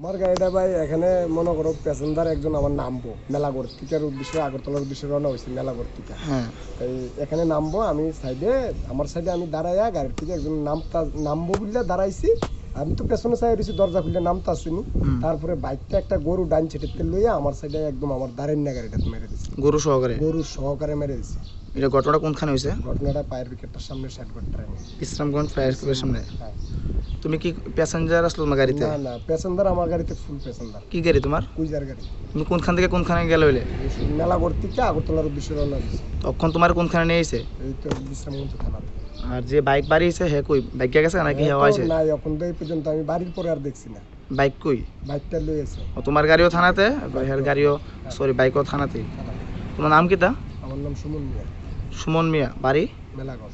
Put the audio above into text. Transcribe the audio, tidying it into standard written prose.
আমার গাড়িটা ভাই এখানে মনে করো প্যাসেঞ্জার একজন আমার নামবো মেলাগড় থেকে উদ্দেশ্যে আগরতলার উদ্দেশ্যে রওনা হয়েছি মেলাগড় থেকে। হ্যাঁ এই এখানে নামবো আমি সাইডে আমার সাইডে আমি দাঁড়াইয়া গাড়ির থেকে একজন নামবো বললে দাঁড়াইছি। আমি তো পেছনে সাইড হয়েছি দরজা খুললে নামতে আসিনি। তারপরে বাইকটা একটা গরু ডাইন ছেটেতে লইয়া আমার সাইডে একদম আমার দাঁড়েন না গাড়িটা মেরে দিচ্ছে গরু সহকারে। গরু সহকারে মেরে দিচ্ছে। এটা ঘটনাটা কোনখানে হয়েছে? ঘটনাটা পায়ের উইকেটটার সামনে সাইড করতে বিশ্রামগঞ্জ ফায়ার সার্ভিসের সামনে। হ্যাঁ। তুমি কি প্যাসেঞ্জার আসলো তোমার গাড়িতে? না না প্যাসেঞ্জার আমার গাড়িতে ফুল প্যাসেঞ্জার। কি গাড়ি তোমার? কুইজার গাড়ি। তুমি কোনখান থেকে কোনখানে গেলে হইলে? মেলাগড় থেকে আগরতলার উদ্দেশ্যে রওনা দিয়েছি। তখন তোমার কোনখানে নিয়ে এসে? এই তো বিশ্রামগঞ্জ থানাতে। আর যে বাইক বাড়িয়েছে হে কই? বাইক গেছে নাকি হেওয়া হয়েছে? না এখন তো এই পর্যন্ত আমি বাড়ির পরে আর দেখছি না। বাইক কই? বাইকটা লয়ে আছে। ও তোমার গাড়িও থানাতে, হের গাড়িও সরি বাইকও থানাতে। তোমার নাম কি তা? আমার নাম সুমন মিয়া। সুমন মিয়া, বাড়ি? মেলাগড়।